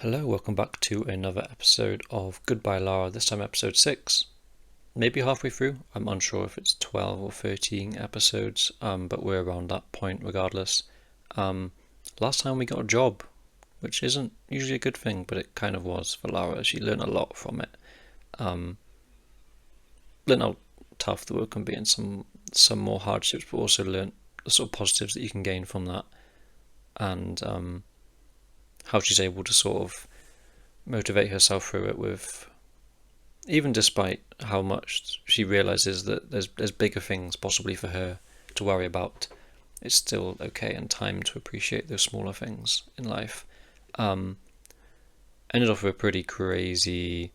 Hello, welcome back to another episode of Goodbye Lara, this time episode 6. Maybe halfway through, I'm unsure if it's 12 or 13 episodes, but we're around that point regardless. Last time we got a job, which isn't usually a good thing, but it kind of was for Lara. She learned a lot from it. Learned how tough the work can be and some more hardships, but also learned the sort of positives that you can gain from that. And how she's able to sort of motivate herself through it with, even despite how much she realizes that there's bigger things possibly for her to worry about, it's still okay and time to appreciate those smaller things in life. Ended off with a pretty crazy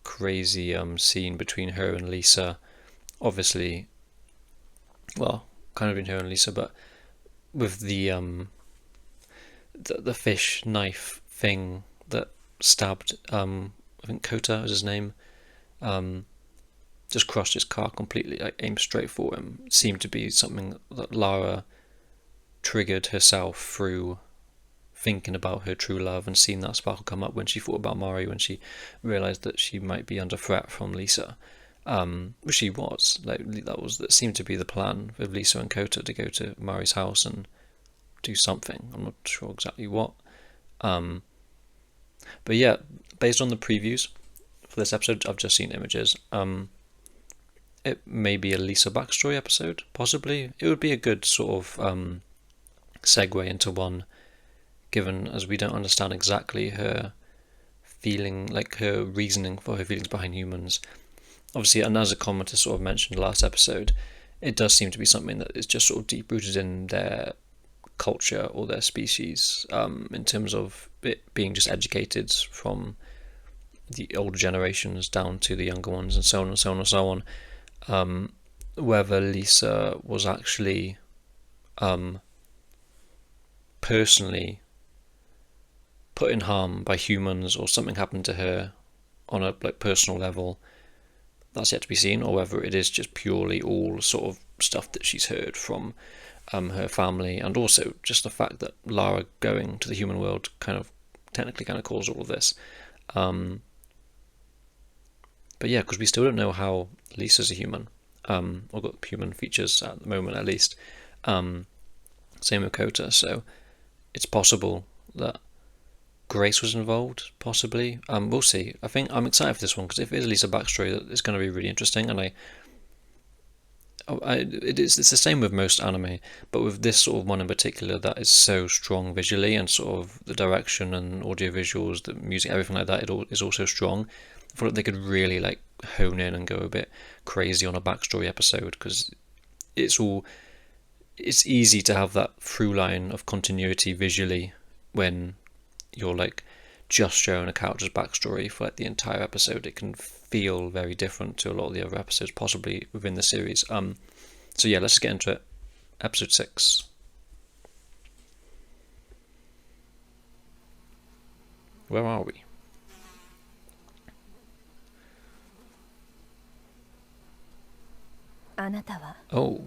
scene between her and Lisa. Obviously, well, kind of between her and Lisa, but with the fish knife thing that stabbed, I think Kota was his name, just crushed his car completely, like aimed straight for him. It seemed to be something that Lara triggered herself through thinking about her true love and seeing that sparkle come up when she thought about Mari, when she realised that she might be under threat from Lisa. Which she was. That seemed to be the plan with Lisa and Kota, to go to Mari's house and do something. I'm not sure exactly what. But yeah, based on the previews for this episode, I've just seen images. It may be a Lisa backstory episode, possibly. It would be a good sort of segue into one, given as we don't understand exactly her feeling, like her reasoning for her feelings behind humans. Obviously, and as a commenter sort of mentioned last episode, it does seem to be something that is just sort of deep rooted in their culture or their species, in terms of it being just educated from the older generations down to the younger ones, and so on and so on and so on. Whether Lisa was actually personally put in harm by humans, or something happened to her on a personal level, that's yet to be seen, or whether it is just purely all sort of stuff that she's heard from her family, and also just the fact that Lara going to the human world technically caused all of this. But yeah, because we still don't know how Lisa's a human, or got human features at the moment at least. Same with Kota, so it's possible that Grace was involved, possibly. We'll see. I think I'm excited for this one, because if it is Lisa backstory, it's going to be really interesting, and it's the same with most anime, but with this sort of one in particular that is so strong visually, and sort of the direction and audio visuals, the music, everything like that, it is also strong. I feel like they could really hone in and go a bit crazy on a backstory episode, because it's easy to have that through line of continuity visually when you're just showing a character's backstory for the entire episode. It can feel very different to a lot of the other episodes, possibly within the series. So yeah, let's just get into it. Episode 6. Where are we? Oh.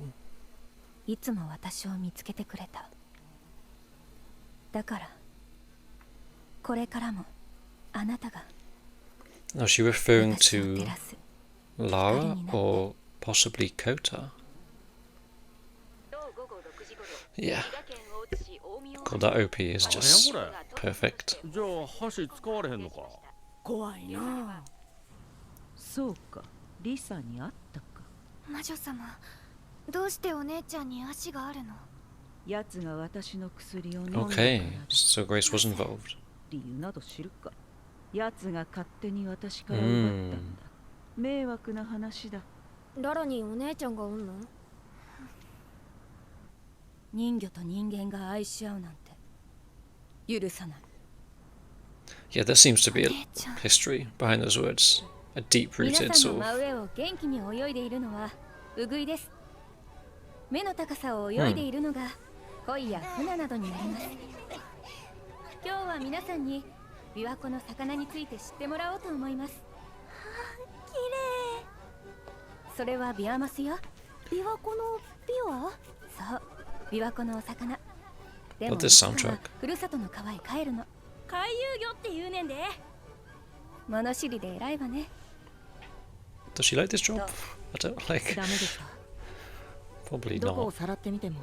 いつも私を見つけてくれた。だからこれからもあなたが。 Is she referring to Lara or possibly Kota? Yeah. God, that OP is just perfect. じゃあ箸使われへんのか。怖いな。そうか、リサに会ったか。魔女様、どうしてお姉ちゃんに足があるの？奴が私の薬を飲んだからだ。 Okay, so Grace was involved. 理由など知るか。奴が勝手に私から奪ったんだ。迷惑な話だ。ララにお姉ちゃんがおんの？人魚と人間が愛し合うなんて許さない。 Yeah, there seems to be a history behind those words. A deep-rooted 皆さん sort の of... 真上を元気に泳いでいるのはウグイです。目の高さを泳いでいるのが鯉や船などになります。今日は皆さんに琵琶湖の魚について知ってもらおうと思います。きれい。それはビワマスよ。琵琶湖のビワ？そう、琵琶湖のお魚。でも Love this soundtrack. ふるさとの川へ帰るの。回遊魚って言うねんで。物知りで偉いわね。 Does she like this job? I don't like. ダメでした。 Probably どこを not. さらってみても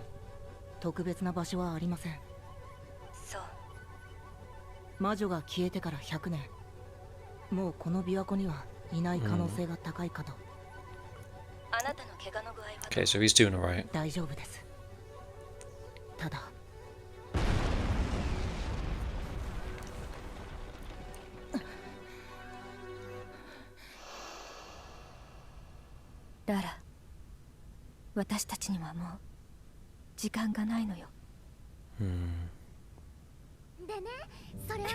特別な場所はありません。そう。魔女が消えてから100年、もうこの琵琶湖にはいない可能性が高いかと。あなたの怪我の具合は Okay, so he's doing alright. 大丈夫です。ただララ、私たちにはもう時間がないのよ。でね、それをね、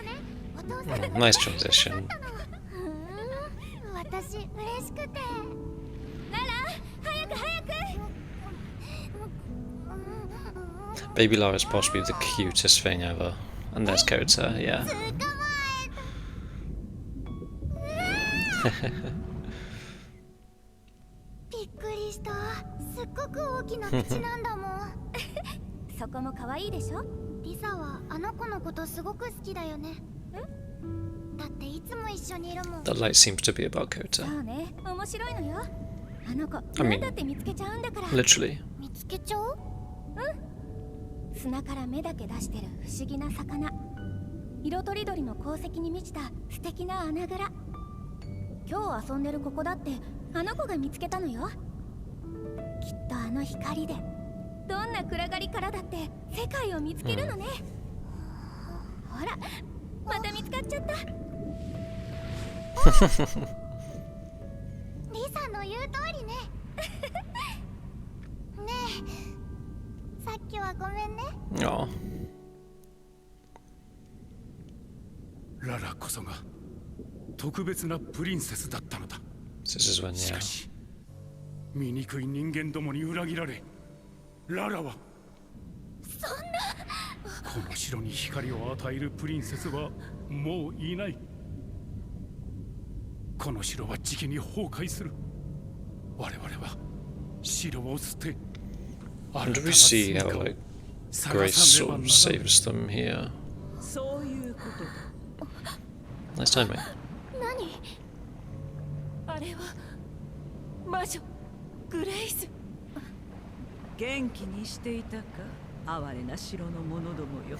お父さんが Nice transition. 私嬉しくて。ララ、早く早く。 Baby Lara is possibly the cutest thing ever. And there's Kota, yeah. びっくりした。すっごく大きな口なんだもん。そこも可愛いでしょ。リサはあの子のことすごく好きだよね。だっていつも一緒にいるもん。 That light seems to be about そ Kota. うね、面白いのよ。あの子、 mean- 何だって見つけちゃうんだから。 Literally. 見つけちゃう？砂から目だけ出してる不思議な魚。色とりどりの鉱石に満ちた素敵な穴蔵。今日遊んでるここだってあの子が見つけたのよ。きっとあの光でどんな暗がりからだって世界を見つけるのね。ほら、また見つかっちゃった。リサの言う通りね。ねえ、さっきはごめんね。 Oh. ララこそが特別なプリンセスだったのだ。 This is when, し yeah. かし醜い人間どもに裏切られ、ララはそんなこの城に光を与えるプリンセスはもういない。この城はじきに崩壊する。我々は城を捨て、 And we see how, like, Grace sort of saves them here. そういうことだ。 Nice timing. 何？あれは魔女グレイス。元気にしていたか、哀れな城の者どもよ。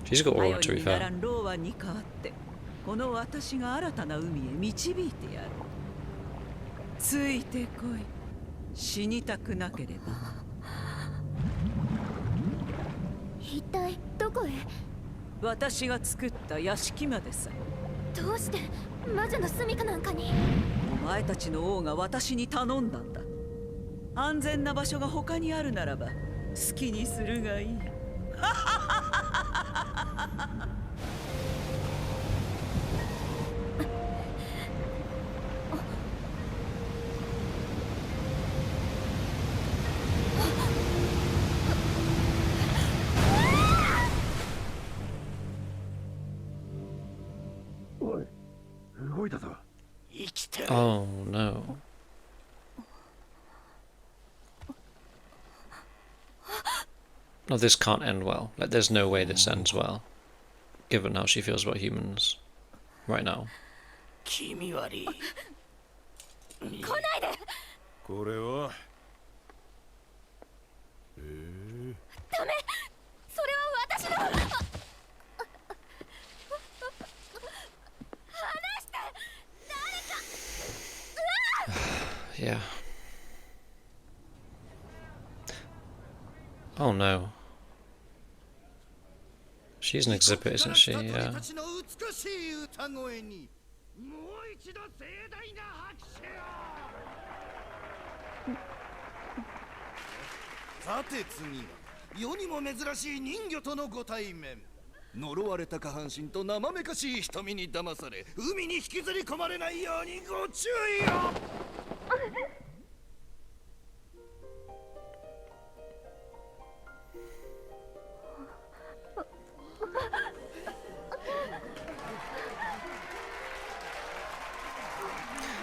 She's got 頼 aura, to り be になら fair. んローワに代わって、この私が新たな海へ導いてやる。ついてこい。死にたくなければ。一体どこへ？私が作った屋敷までさ。どうして魔女の住処なんかに？お前たちの王が私に頼んだんだ。安全な場所が他にあるならば好きにするがいい。動いたぞ。 Oh no. No, this can't end well. Like, there's no way this ends well. Given how she feels about humans right now. 君悪い。来ないで。これはダメ。それは私の。 Yeah. Oh no. She's an exhibit, isn't she? Yeah. たちの美しい歌声にもう一度盛大な拍手を。さて次は世にも珍しい人魚とのご対面。呪われた下半身と生めかしい瞳に騙され海に引きずり込まれないようにご注意を。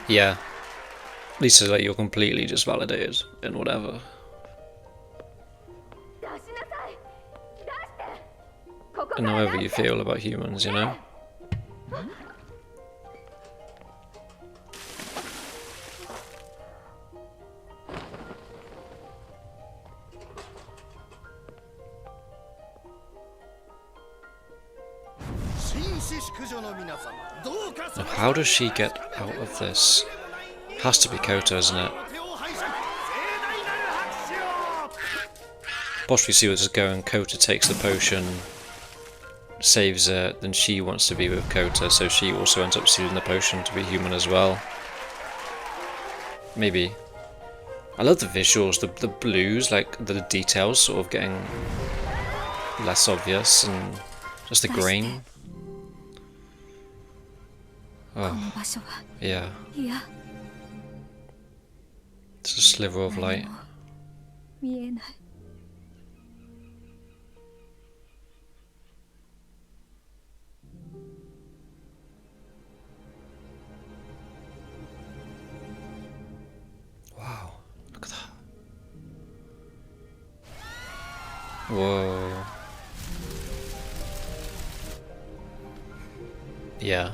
Yeah. Lisa, like, you're completely just validated in whatever. 出しなさい。出して。ここ and however you feel about humans, you know? Now, how does she get out of this? Has to be Kota, isn't it? Boss we see where this is going. Kota takes the potion, saves it, then she wants to be with Kota, so she also ends up stealing the potion to be human as well. Maybe. I love the visuals, the blues, like the details sort of getting less obvious, and just the grain. Oh, yeah. It's a sliver of light. Wow, look at that. Whoa. Yeah.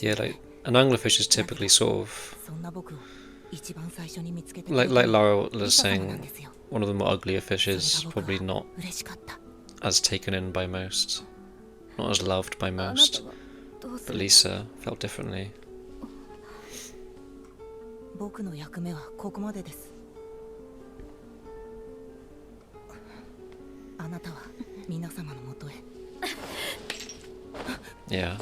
Yeah, like an anglerfish is typically sort of like Lara was saying, one of the more uglier fishes, probably not as taken in by most, not as loved by most. But Lisa felt differently. Yeah.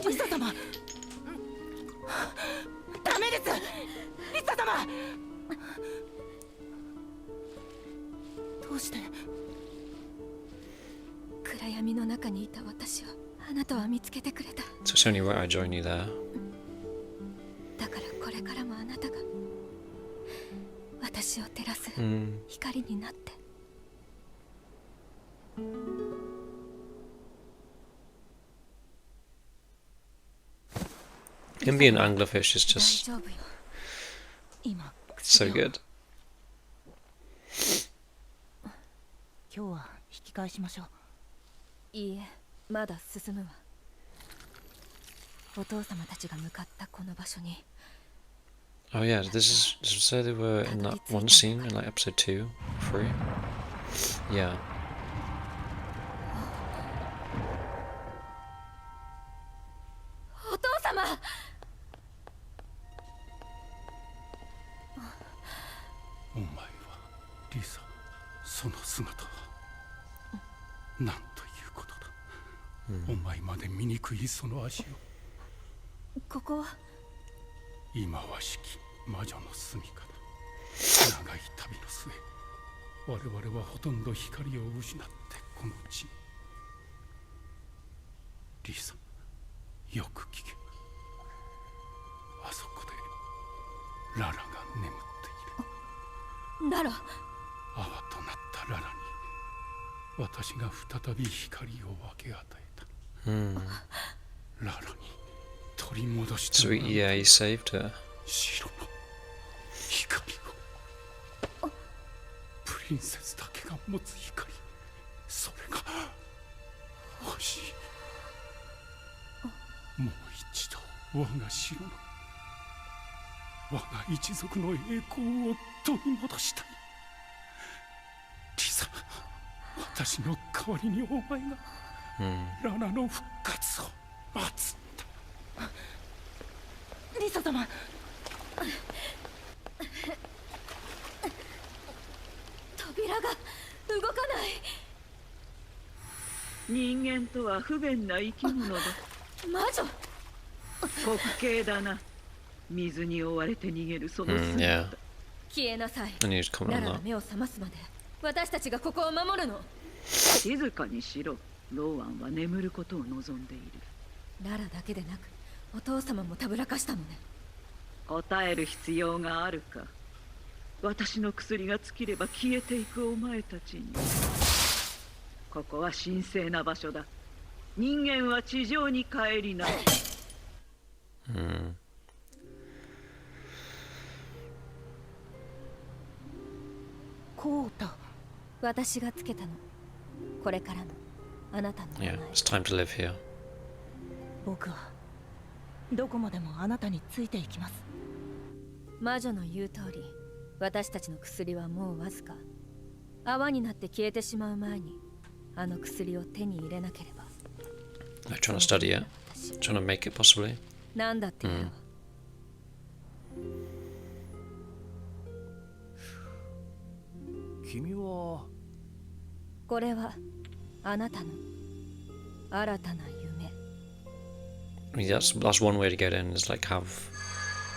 So it's only right I join you there. Him being an anglerfish is just so good. Oh yeah, this is so they were in that one scene in like episode 2, 3. Yeah. So yeah, he saved her. もう一度我が城の我が一族の栄光を取り戻したい。リサ、私の代わりにお前がラナの復活を待つんだ。リサ様、扉が動かない。人間とは不便な生き物だ。魔女。滑稽だな。水に追われて逃げるその姿。Yeah. 消えなさい。 I need to comment ラ on ラが that. 目を覚ますまで私たちがここを守るの。静かにしろ。ローアンは眠ることを望んでいる。ララだけでなくお父様もたぶらかしたのね。答える必要があるか。私の薬が尽きれば消えていくお前たちに。ここは神聖な場所だ。人間は地上に帰りない。コウタ。私がつけたの。これからのあなたの名 Yeah, 前。 it's time to live here. 僕はどこまでもあなたについていきます。魔女の言う通り、私たちの薬はもうわずか。泡になって消えてしまう前にあの薬を手に入れなければ。 They're trying to study it. Trying to make it possibly. なんだって言うの。君はこれはあなたの新たな夢。 I mean, that's one way to get in, is like have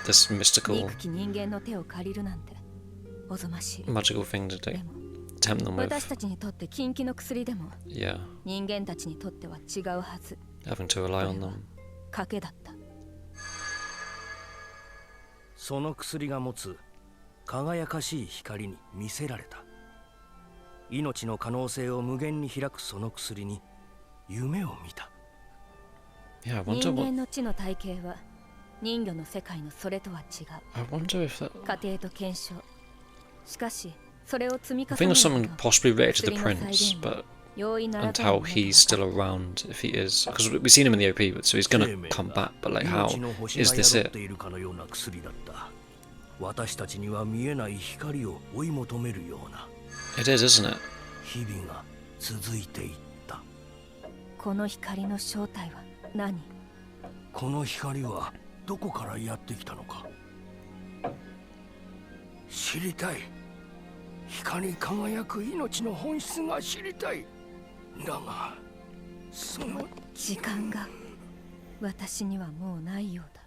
this mystical, 憎き人間の手を借りるなんておぞましい。 magical thing to で like, も tempt them 私 with. たちにとって禁忌の薬でも Yeah, 人間たちにとっては違うはず。 having to rely on them. 賭けだった。その薬が持つ輝かしい光に魅せられた。命の可能性を無限に開くその薬に夢を見た。 Yeah, I wonder 人 what. 間の知の体系は人魚の世界のそれとは違う。 I wonder if that. 過程と検証。しかしそれを積み I 重 think ね there's る something と possibly related to the 薬の再 prince, 現 but 容易なら and ざる how もの he's だ still around if he is, because we've seen him in the OP, so he's gonna come back. But like, how 命の星 is が this 宿っ it? ているかのような薬だった。私たちには見えない光を追い求めるような It is, isn't it? 日々が続いていった。この光の正体は何？この光はどこからやってきたのか知りたい。光に輝く命の本質が知りたい。だがその時間が私にはもうないようだ。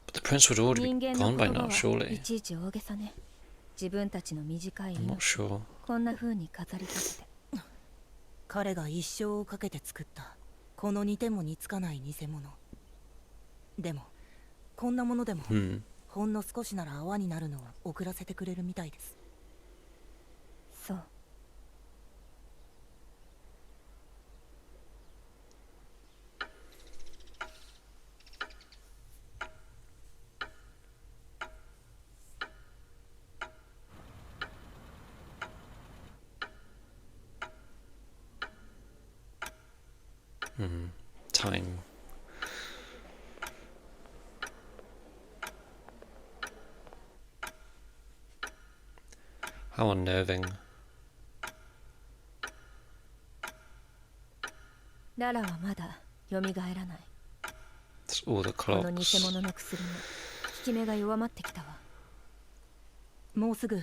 But the prince would already 人 be 間の gone 言 by 葉 now, はい surely. ちいち大げさね。自分たちの短い I'm not 命 sure. こんな風に飾り立てて。彼が一生をかけて作ったこの似ても似つかない偽物。でもこんなものでも ほんの少しなら泡になるのを遅らせてくれるみたいです。そう。Time. How unnerving. ララはまだ蘇らない。 It's all the この偽 clocks. 物の薬も効き目が弱まってきたわ。もうすぐ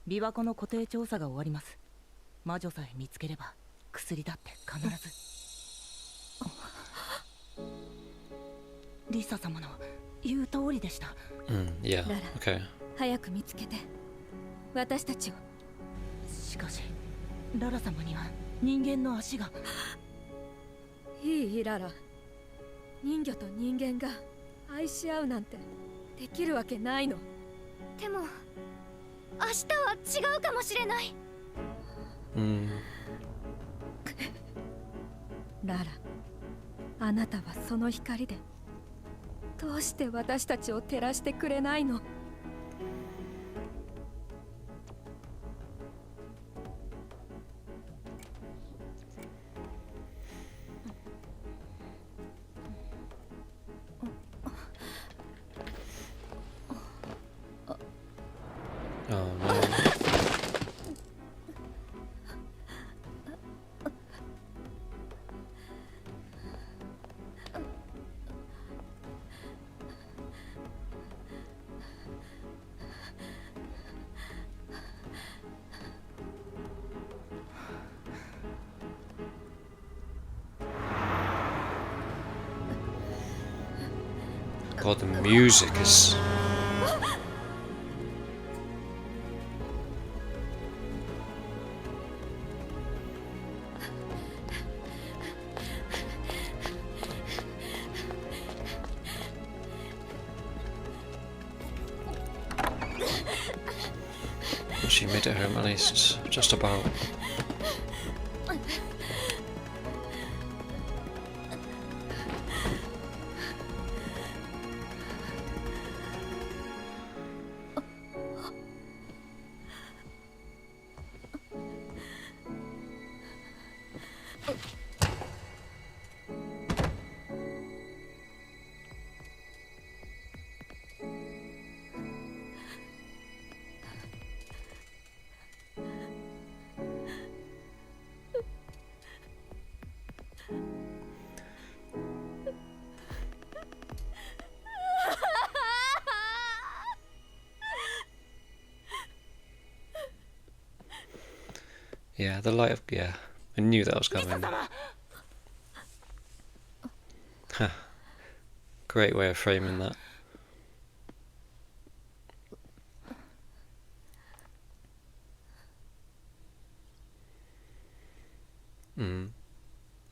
琵琶湖の固定調査が終わります。魔女さえ見つければ薬だって必ず。リサ様の言う通りでした。 Yeah, Lara. okay. 早く見つけて私たちを。しかしララ様には人間の足が。いいララ。人魚と人間が愛し合うなんてできるわけないの。でも明日は違うかもしれない。ララ、あなたはその光でどうして私たちを照らしてくれないの？ God, the music is... She made it home at least, just about. Yeah, the light of... yeah, I knew that was coming. Great way of framing that.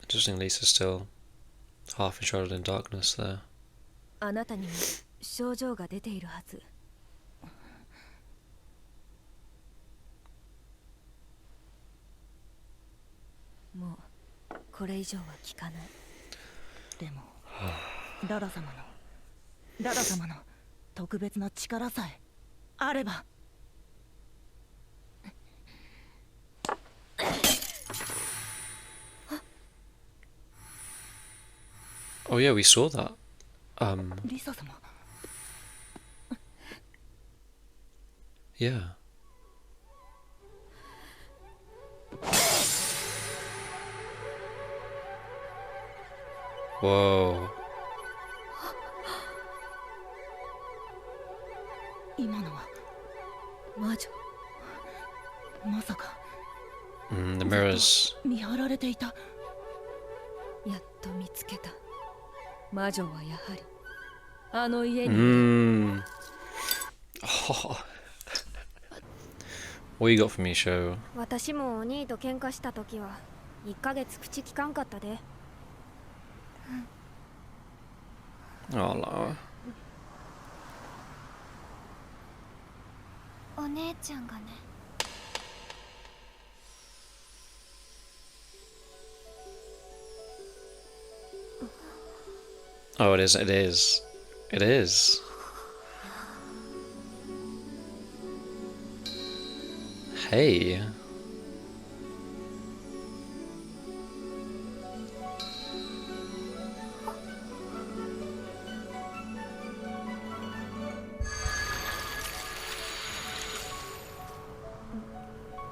Interesting, Lisa's still half enshrouded in darkness there. あなたにも症状が出ているはず。もうこれ以上は効かない。でもダダ様の特別な力さえあれば。Oh yeah, we saw that. リサ様。Yeah. Whoa. 今のは魔女。まさか。The mirrors. 見張られていた。やっと見つけた。魔女はやはりあの家に。Oh. What you got for me, show? 私もお兄と喧嘩した時は1ヶ月口聞かんかったで。Oh, Lara. お姉ちゃんがね。Oh, it is, it is. It is. Hey.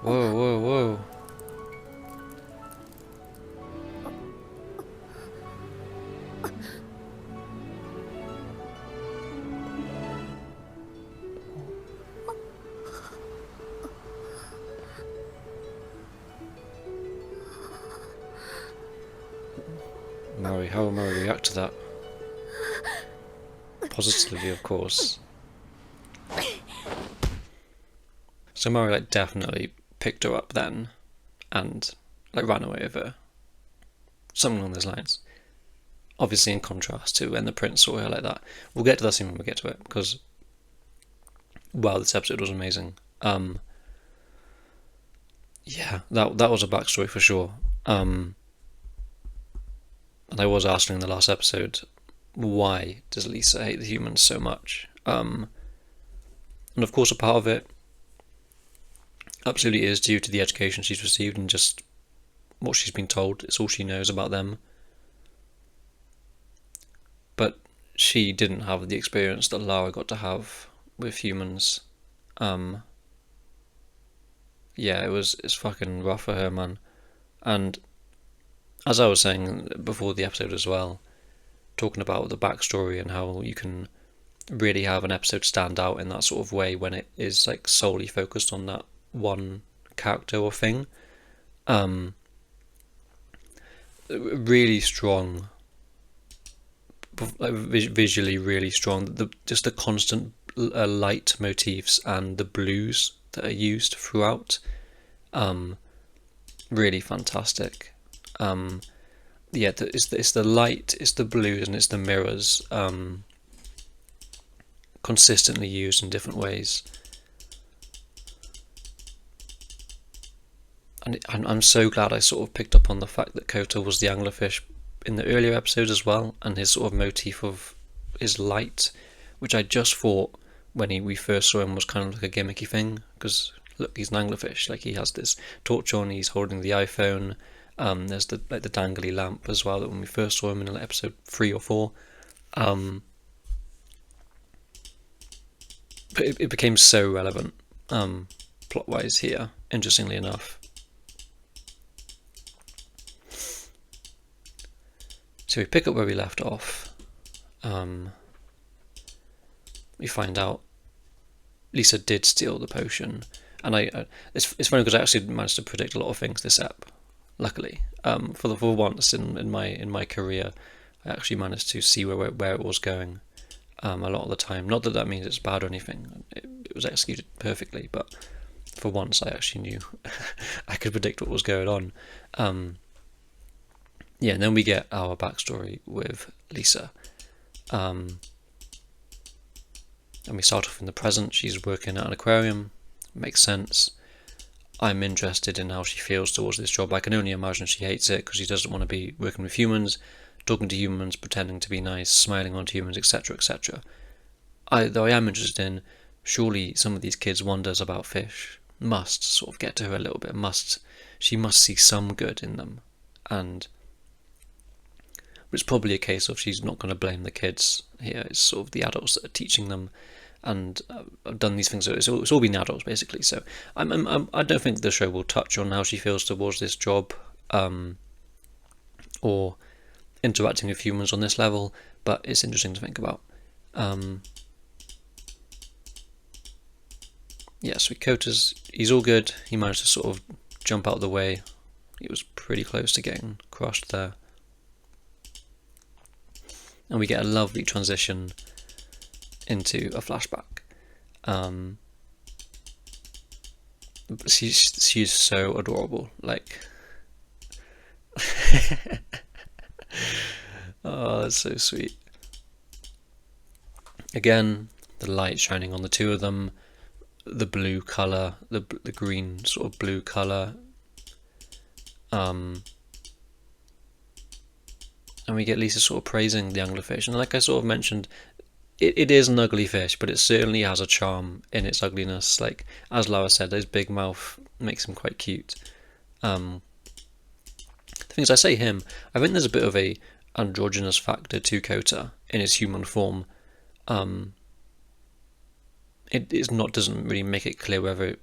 Whoa, whoa, whoa. Mary, how will Mary react to that? Positively, of course. So Mary, like, definitely picked her up then and, like, ran away with her. Something along those lines. Obviously in contrast to when the prince saw her like that. We'll get to that scene when we get to it, because, wow, this episode was amazing. Yeah, that was a backstory for sure. And I was asking in the last episode, why does Lisa hate the humans so much? And of course a part of it absolutely is due to the education she's received and just what she's been told. It's all she knows about them. But she didn't have the experience that Lara got to have with humans. Yeah, it's fucking rough for her, man. And as I was saying before the episode as well, talking about the backstory and how you can really have an episode stand out in that sort of way when it is like solely focused on that one character or thing. Really strong visually really strong. Just the constant light motifs and the blues that are used throughout, really fantastic. Yeah, it's the light, it's the blues, and it's the mirrors, consistently used in different ways. And I'm so glad I sort of picked up on the fact that Koto was the anglerfish in the earlier episodes as well, and his sort of motif of his light, which I just thought when we first saw him was kind of like a gimmicky thing, because look, he's an anglerfish, like he has this torch on, he's holding the iPhone, there's the dangly lamp as well, that when we first saw him in episode 3 or 4, but it became so relevant plot-wise here, interestingly enough. So we pick up where we left off. We find out Lisa did steal the potion, and it's funny because I actually managed to predict a lot of things this ep. Luckily, for once in my career, I actually managed to see where it was going a lot of the time. Not that means it's bad or anything. It was executed perfectly, but for once I actually knew I could predict what was going on. Yeah, and then we get our backstory with Lisa. And we start off in the present. She's working at an aquarium. Makes sense. I'm interested in how she feels towards this job. I can only imagine she hates it because she doesn't want to be working with humans, talking to humans, pretending to be nice, smiling onto humans, etc., etc. Though I am interested in, surely some of these kids' wonders about fish must sort of get to her a little bit. She must see some good in them, and it's probably a case of she's not going to blame the kids here. It's sort of the adults that are teaching them, and I've done these things. So it's all been adults basically. So I don't think the show will touch on how she feels towards this job, or interacting with humans on this level. But it's interesting to think about. Yeah, so Kota's, he's all good. He managed to sort of jump out of the way. He was pretty close to getting crushed there. And we get a lovely transition into a flashback. She's so adorable. Like, oh, that's so sweet. Again, the light shining on the two of them, the blue colour, the green sort of blue colour. And we get Lisa sort of praising the anglerfish, and like I sort of mentioned, it is an ugly fish, but it certainly has a charm in its ugliness. Like, as Lara said, his big mouth makes him quite cute. The thing is, I say him, I think there's a bit of a androgynous factor to Kota in his human form. Doesn't really make it clear whether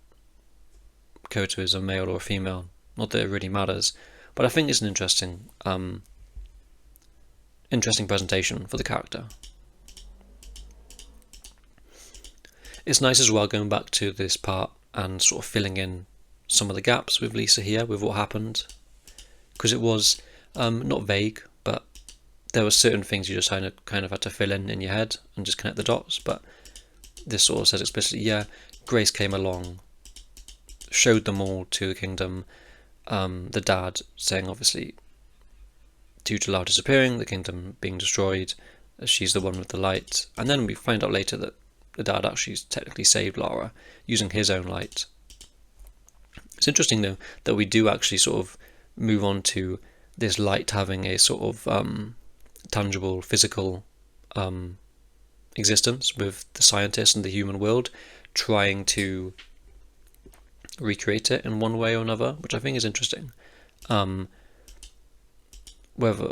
Kota is a male or a female. Not that it really matters, but I think it's an interesting presentation for the character. It's nice as well going back to this part and sort of filling in some of the gaps with Lisa here, with what happened, because it was not vague, but there were certain things you just kind of had to fill in your head and just connect the dots. But this sort of says explicitly, yeah, Grace came along, showed them all to the kingdom. The dad saying, obviously, due to Lara disappearing, the kingdom being destroyed, she's the one with the light. And then we find out later that the dad actually technically saved Lara using his own light. It's interesting though that we do actually sort of move on to this light having a sort of tangible physical existence, with the scientists and the human world trying to recreate it in one way or another, which I think is interesting. Whether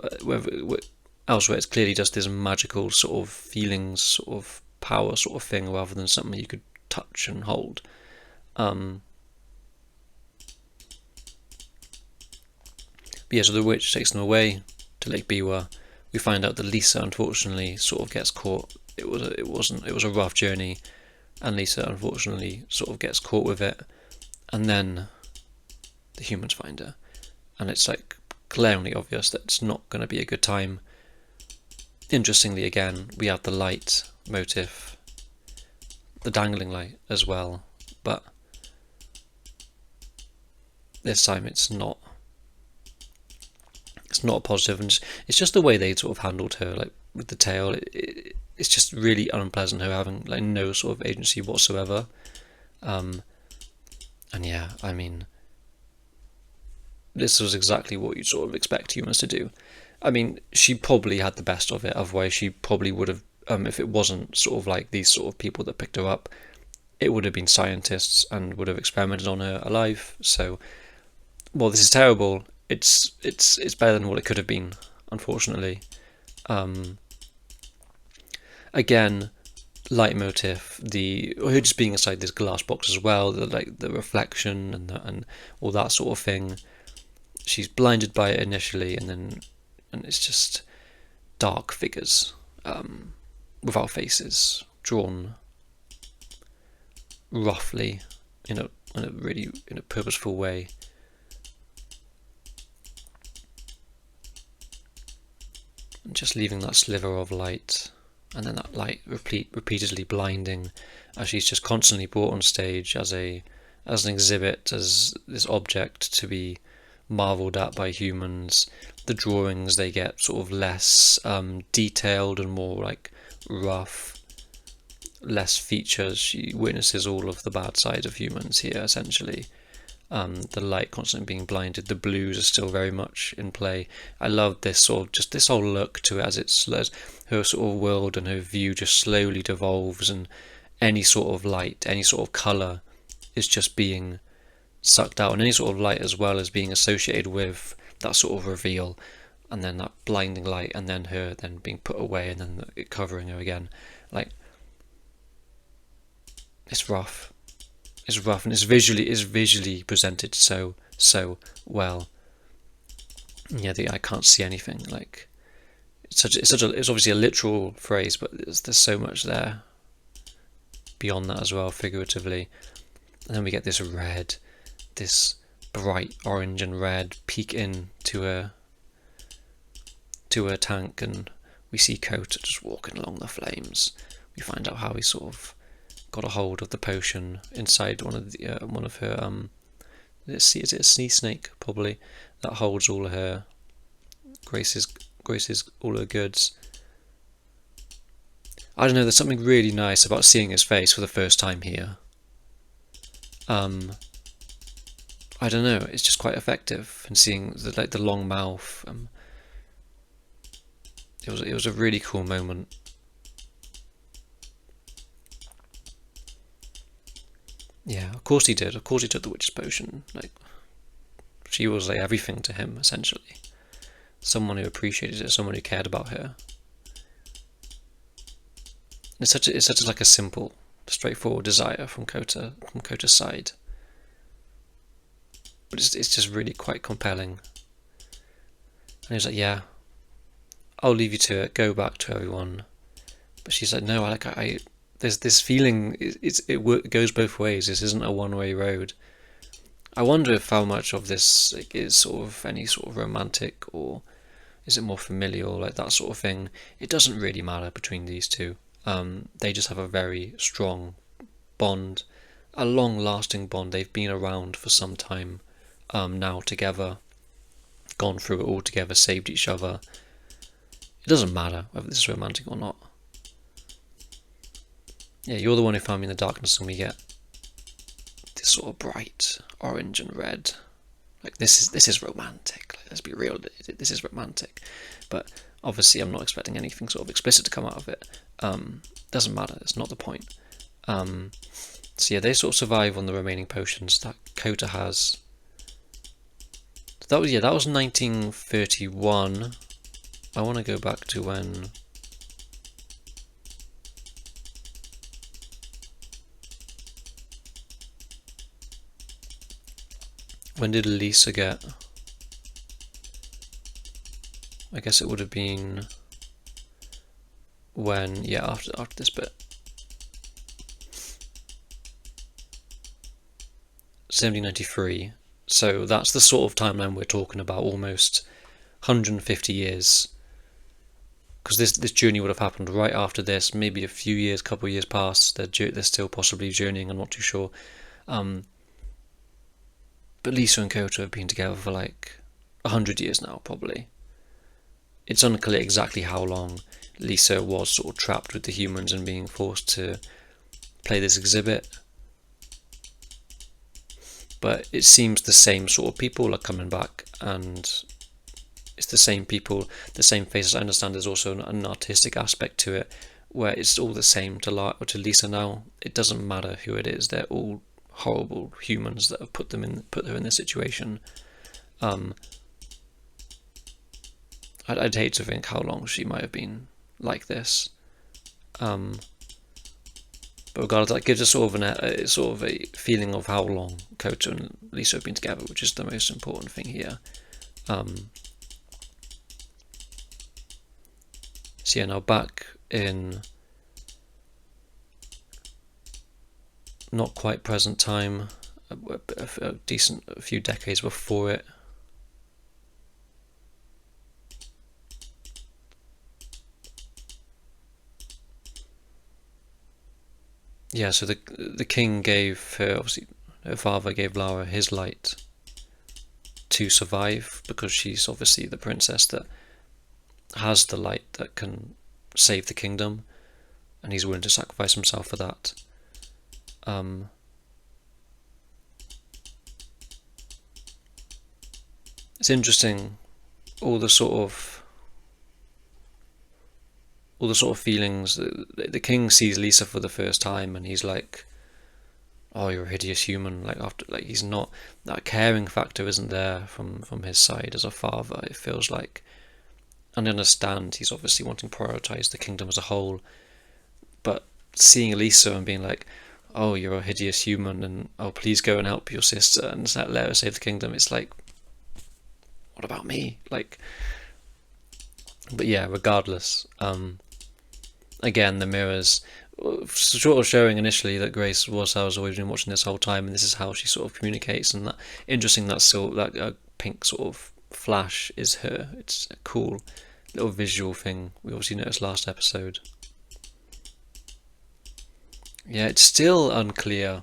elsewhere it's clearly just this magical sort of feelings, sort of power sort of thing, rather than something you could touch and hold. But yeah, so the witch takes them away to Lake Biwa. We find out that Lisa unfortunately sort of gets caught. It was a rough journey, and Lisa unfortunately sort of gets caught with it, and then the humans find her, and it's like glaringly obvious that it's not going to be a good time. interestingly, again, we have the light motif, the dangling light as well, but this time it's not a positive, and it's just the way they sort of handled her, like with the tail. It's just really unpleasant, her having like no sort of agency whatsoever. And yeah, I mean, this was exactly what you'd sort of expect humans to do. I mean, she probably had the best of it, otherwise she probably would have, if it wasn't sort of like these sort of people that picked her up, it would have been scientists and would have experimented on her alive. So, well, this is terrible. It's better than what it could have been, unfortunately. Again, leitmotif, her just being inside this glass box as well, the reflection and all that sort of thing. She's blinded by it initially, and it's just dark figures, without faces, drawn roughly in a purposeful way. And just leaving that sliver of light, and then that light repeatedly blinding, as she's just constantly brought on stage as an exhibit, as this object to be marvelled at by humans. The drawings, they get sort of less detailed and more like rough, less features. She witnesses all of the bad side of humans here, essentially. The light constantly being blinded, the blues are still very much in play. I love this sort of, just this whole look to it, as her sort of world and her view just slowly devolves, and any sort of light, any sort of colour is just being sucked out, and any sort of light as well as being associated with that sort of reveal, and then that blinding light, and then her then being put away, and then it covering her again. Like, it's rough. It's rough, and it's visually presented so well. Yeah, I can't see anything. Like, it's obviously a literal phrase, but there's so much there beyond that as well, figuratively. And then we get this red, this bright orange and red peek in to her tank, and we see Kota just walking along the flames. We find out how he sort of got a hold of the potion inside one of her is it a sea snake probably, that holds all of her Grace's all her goods. I don't know, there's something really nice about seeing his face for the first time here. I don't know, it's just quite effective, and seeing the long mouth. It was a really cool moment. Yeah, of course he did. Of course he took the witch's potion. Like, she was like everything to him, essentially. Someone who appreciated her, someone who cared about her. It's such like a simple, straightforward desire from Kota's side. But it's just really quite compelling. And he's like, yeah, I'll leave you to it. Go back to everyone. But she's like, no, there's this feeling. It goes both ways. This isn't a one-way road. I wonder if how much of this is sort of any sort of romantic, or is it more familial, like that sort of thing. It doesn't really matter between these two. They just have a very strong bond, a long-lasting bond. They've been around for some time now together, gone through it all together, saved each other. It doesn't matter whether this is romantic or not. Yeah, you're the one who found me in the darkness, and we get this sort of bright orange and red. Like, this is romantic. Like, let's be real, this is romantic. But obviously I'm not expecting anything sort of explicit to come out of it. Doesn't matter, it's not the point. So yeah, they sort of survive on the remaining potions that Kota has. So that was 1931. I want to go back to when did Lisa get? I guess it would have been when, yeah, after this bit. 1793. So that's the sort of timeline we're talking about, almost 150 years because this journey would have happened right after this, maybe a few years, couple of years past. They're still possibly journeying. I'm not too sure. But Lisa and Kota have been together for like 100 years now, probably. It's unclear exactly how long Lisa was sort of trapped with the humans and being forced to play this exhibit. But it seems the same sort of people are coming back, and it's the same people, the same faces. I understand there's also an artistic aspect to it, where it's all the same to Lisa now. It doesn't matter who it is; they're all horrible humans that have put her in this situation. I'd hate to think how long she might have been like this. But regardless, that gives us sort of a feeling of how long Kota and Lisa have been together, which is the most important thing here. So yeah, now back in not quite present time, a few decades before it. Yeah, so the king gave her, obviously, her father gave Lara his light to survive, because she's obviously the princess that has the light that can save the kingdom, and he's willing to sacrifice himself for that. It's interesting, all the sort of feelings. The king sees Lisa for the first time, and he's like, "Oh, you're a hideous human." He's not, that caring factor isn't there from his side as a father. It feels like, and I understand he's obviously wanting to prioritize the kingdom as a whole, but seeing Lisa and being like, "Oh, you're a hideous human," and "Oh, please go and help your sister and let her save the kingdom," it's like, what about me? Like, but yeah, regardless. Again, the mirrors sort of showing initially that Grace was how I've always been watching this whole time, and this is how she sort of communicates. And that interesting, that pink sort of flash is her. It's a cool little visual thing we obviously noticed last episode. Yeah, it's still unclear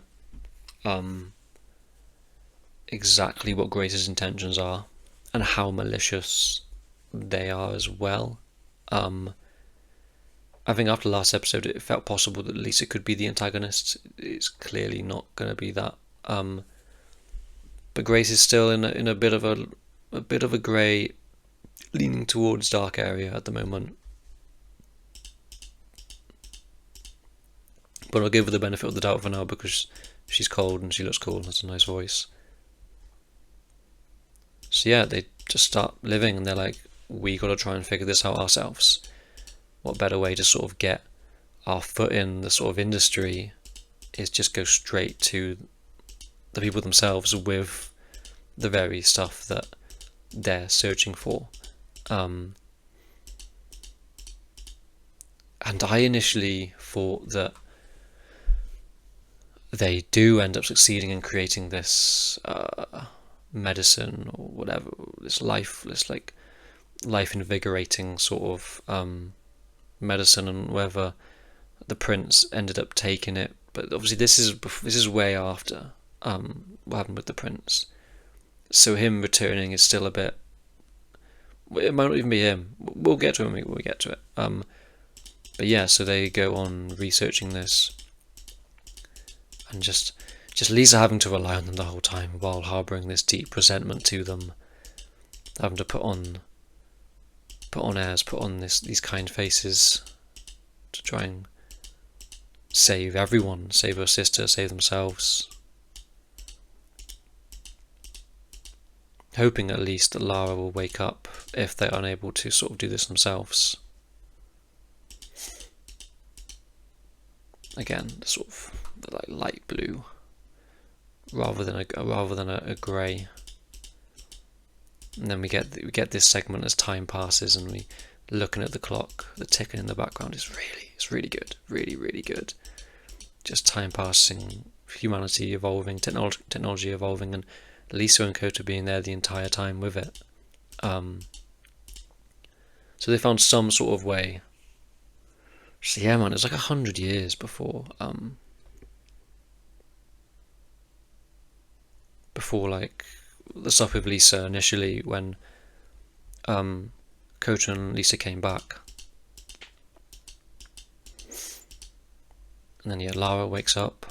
exactly what Grace's intentions are and how malicious they are as well. I think after last episode it felt possible that Lisa could be the antagonist. It's clearly not going to be that. But Grace is still in a bit of a grey, leaning towards dark area at the moment. But I'll give her the benefit of the doubt for now, because she's cold and she looks cool and has a nice voice. So yeah, they just start living, and they're like, we got to try and figure this out ourselves. What better way to sort of get our foot in the sort of industry is just go straight to the people themselves with the very stuff that they're searching for. And I initially thought that they do end up succeeding in creating this medicine or whatever, this life invigorating sort of medicine, and whether the prince ended up taking it. But obviously this is way after what happened with the prince, so him returning is still a bit, it might not even be him. We'll get to him when we get to it. But yeah, so they go on researching this, and just Lisa having to rely on them the whole time while harbouring this deep resentment to them, having to put on airs, put on these kind faces to try and save everyone, save her sister, save themselves, hoping at least that Lara will wake up if they're unable to sort of do this themselves. Again, sort of like light blue rather than a grey. And then we get this segment as time passes, and we looking at the clock, the ticking in the background is really good, really good. Just time passing, humanity evolving, technology evolving, and Lisa and Kota being there the entire time with it. So they found some sort of way. So yeah, man, it's like 100 years before like the stuff with Lisa initially, when Kota and Lisa came back. And then yeah, Lara wakes up,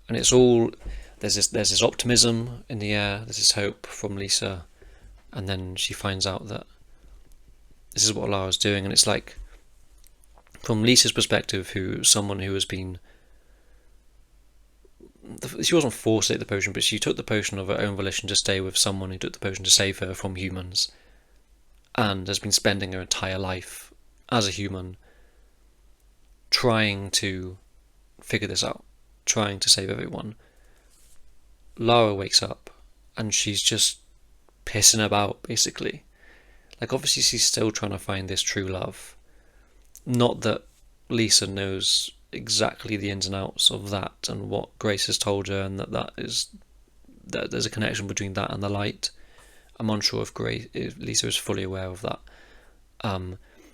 and it's all there's this optimism in the air, there's this hope from Lisa, and then she finds out that this is what Lara's doing, and it's like, from Lisa's perspective, someone who has been, she wasn't forced to take the potion, but she took the potion of her own volition to stay with someone who took the potion to save her from humans, and has been spending her entire life as a human trying to figure this out, trying to save everyone. Lara wakes up and she's just pissing about, basically. Like, obviously she's still trying to find this true love. Not that Lisa knows exactly the ins and outs of that and what Grace has told her, and that there's a connection between that and the light. I'm unsure if Lisa is fully aware of that.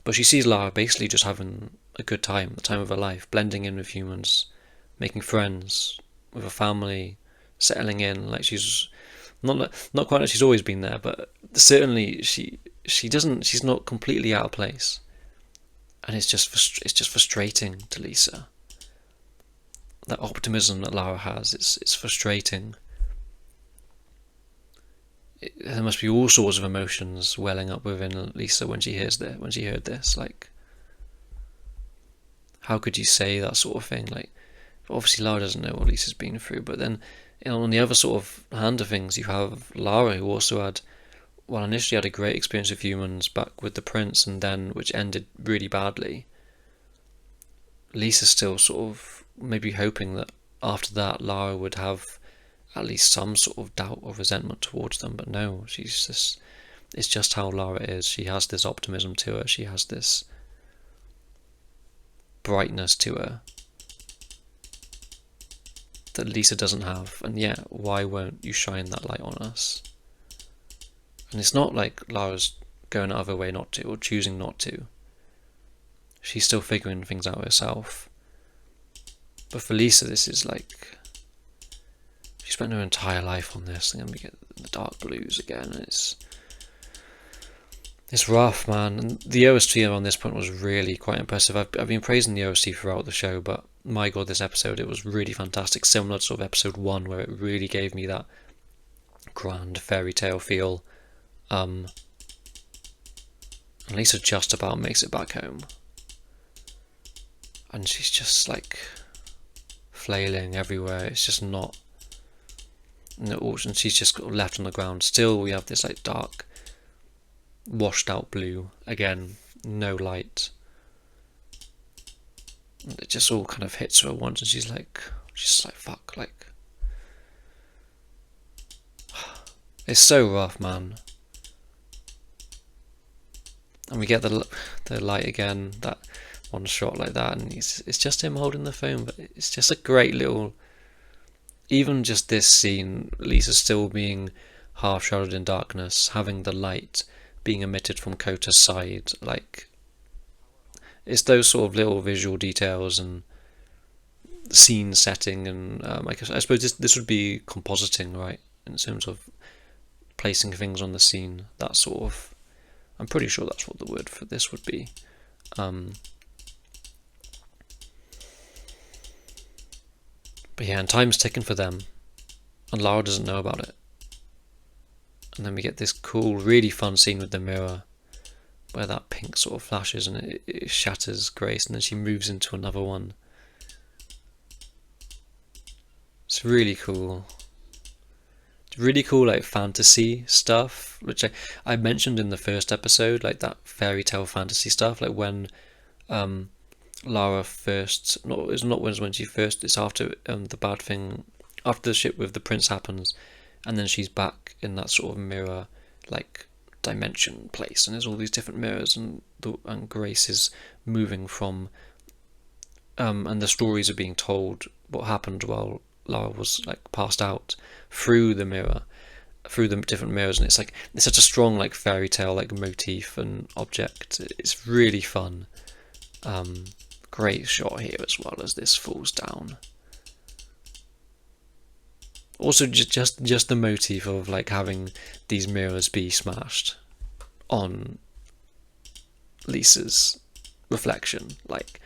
But she sees Lara basically just having a good time, the time of her life, blending in with humans, making friends with a family, settling in. Like, she's not quite like she's always been there, but certainly she's not completely out of place. And it's just frustrating to Lisa. That optimism that Lara has, it's frustrating. There must be all sorts of emotions welling up within Lisa when she heard this. Like, how could you say that sort of thing? Like, obviously Lara doesn't know what Lisa's been through, but then, on the other sort of hand of things, you have Lara, who also initially had a great experience with humans back with the prince, and then which ended really badly. Lisa's still sort of maybe hoping that after that Lara would have at least some sort of doubt or resentment towards them, but no, it's just how Lara is. She has this optimism to her, she has this brightness to her that Lisa doesn't have, and yeah, why won't you shine that light on us? And it's not like Lara's going out of her way not to, or choosing not to. She's still figuring things out herself. But for Lisa, this is like, she spent her entire life on this, and then we get the dark blues again, and it's rough, man. And the OST on this point was really quite impressive. I've been praising the OST throughout the show, but my god, this episode, it was really fantastic, similar to sort of episode 1, where it really gave me that grand fairy tale feel. And Lisa just about makes it back home, and she's just like flailing everywhere. It's just not, and she's just left on the ground. Still, we have this like dark, washed out blue again, no light. And it just all kind of hits her at once, and she's like fuck, like, it's so rough, man. And we get the light again, that one shot like that, and it's just him holding the phone, but it's just a great little, even just this scene, Lisa still being half shrouded in darkness, having the light being emitted from Kota's side, like, it's those sort of little visual details and scene setting, and I suppose this would be compositing, right, in terms of placing things on the scene, that sort of, I'm pretty sure that's what the word for this would be. But yeah, and time's ticking for them, and Lara doesn't know about it. And then we get this cool, really fun scene with the mirror, where that pink sort of flashes and it shatters Grace, and then she moves into another one. It's really cool. Really cool, like, fantasy stuff, which I mentioned in the first episode, like that fairy tale fantasy stuff, like when Lara first, it's not when she first, it's after the bad thing, after the shit with the prince happens, and then she's back in that sort of mirror, like, dimension place, and there's all these different mirrors, and Grace is moving from, and the stories are being told what happened while Lara was like passed out through the mirror. through the different mirrors, and it's like it's such a strong like fairy tale like motif and object. It's really fun. Great shot here as well as this falls down. Also, just the motif of like having these mirrors be smashed on Lisa's reflection, like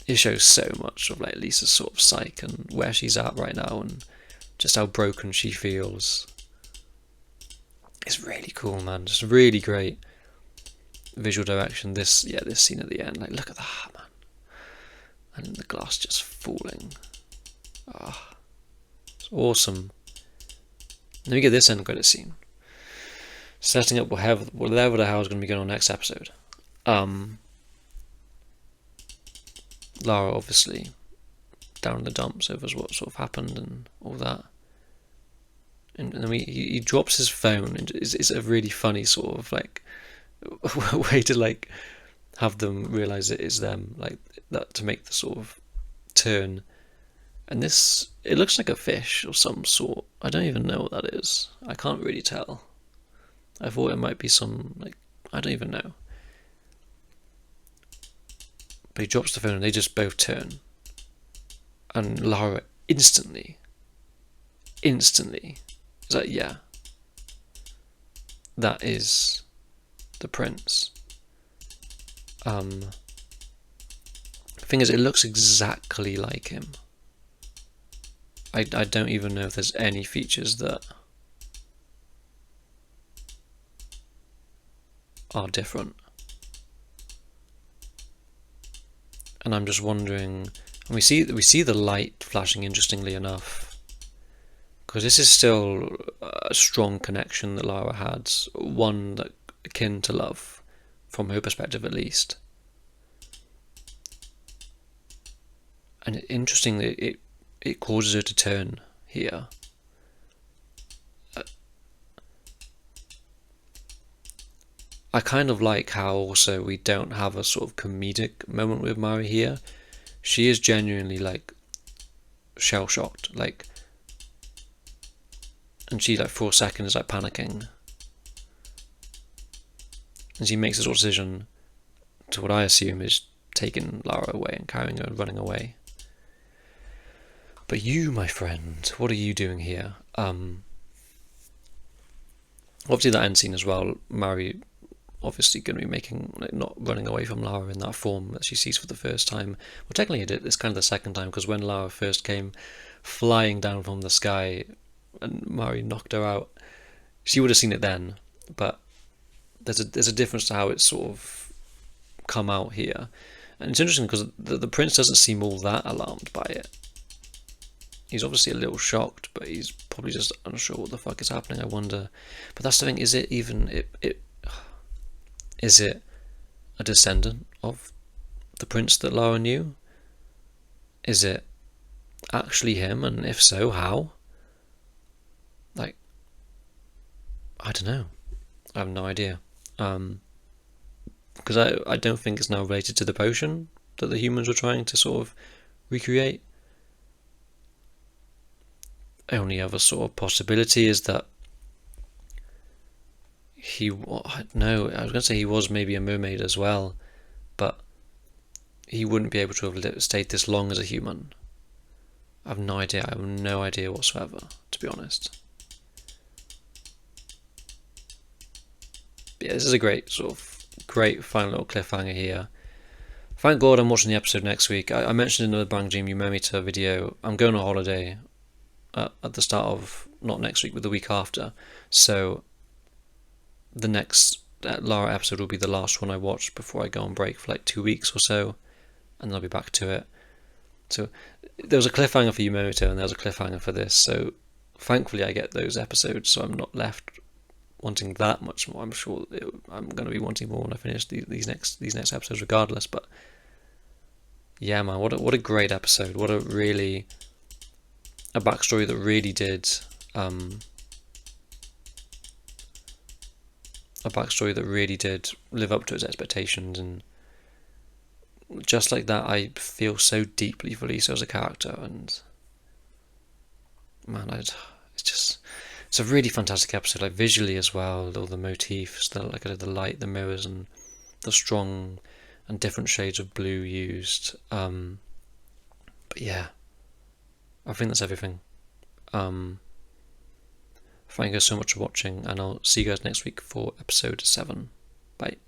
it shows so much of like Lisa's sort of psyche and where she's at right now, and just how broken she feels. It's really cool, man. Just really great visual direction. This scene at the end, like look at that, man, and the glass just falling. Ah, it's awesome. Then we get this end credit scene, setting up whatever the hell is going to be going on next episode. Lara obviously down in the dumps over what sort of happened and all that. And then he drops his phone, and it's a really funny sort of like way to like have them realise it is them, like that, to make the sort of turn. And this, it looks like a fish of some sort. I don't even know what that is. I can't really tell. I thought it might be some, like, I don't even know. But he drops the phone and they just both turn. And Lara instantly is like, yeah, that is the prince. Thing is, it looks exactly like him. I don't even know if there's any features that are different. And I'm just wondering, and we see the light flashing, interestingly enough, because this is still a strong connection that Lara had, one that akin to love, from her perspective at least. And interestingly, it causes her to turn here. I kind of like how also we don't have a sort of comedic moment with Mari here. She is genuinely like shell-shocked, like, and she like for a second is like panicking, and she makes a sort of decision to what I assume is taking Lara away and carrying her and running away. But you, my friend, what are you doing here? Obviously that end scene as well, Mari obviously going to be making, like, not running away from Lara in that form that she sees for the first time. Well, technically it's kind of the second time, because when Lara first came flying down from the sky and Mari knocked her out, she would have seen it then, but there's a difference to how it's sort of come out here. And it's interesting because the prince doesn't seem all that alarmed by it. He's obviously a little shocked, but he's probably just unsure what the fuck is happening, I wonder. But that's the thing, is it even is it a descendant of the prince that Lara knew? Is it actually him? And if so, how? Like, I don't know. I have no idea. Because I don't think it's now related to the potion that the humans were trying to sort of recreate. Only other sort of possibility is that I was going to say he was maybe a mermaid as well, but he wouldn't be able to have stayed this long as a human. I have no idea. I have no idea whatsoever, to be honest. But yeah, this is a great final little cliffhanger here. Thank God I'm watching the episode next week. I mentioned in the Bang Jim Yumemita video, I'm going on holiday at the start of, not next week, but the week after. So the next Lara episode will be the last one I watch before I go on break for like 2 weeks or so, and then I'll be back to it. So there was a cliffhanger for Yumemito and there was a cliffhanger for this, so thankfully I get those episodes, so I'm not left wanting that much more. I'm sure I'm going to be wanting more when I finish these next episodes regardless. But yeah, man, what a great episode. What a backstory that really did live up to its expectations, and just like that I feel so deeply for Lisa as a character, and man, it's just It's a really fantastic episode, like visually as well, all the motifs, the light, the mirrors, and the strong and different shades of blue used. But yeah, I think that's everything. Thank you guys so much for watching, and I'll see you guys next week for episode 7. Bye.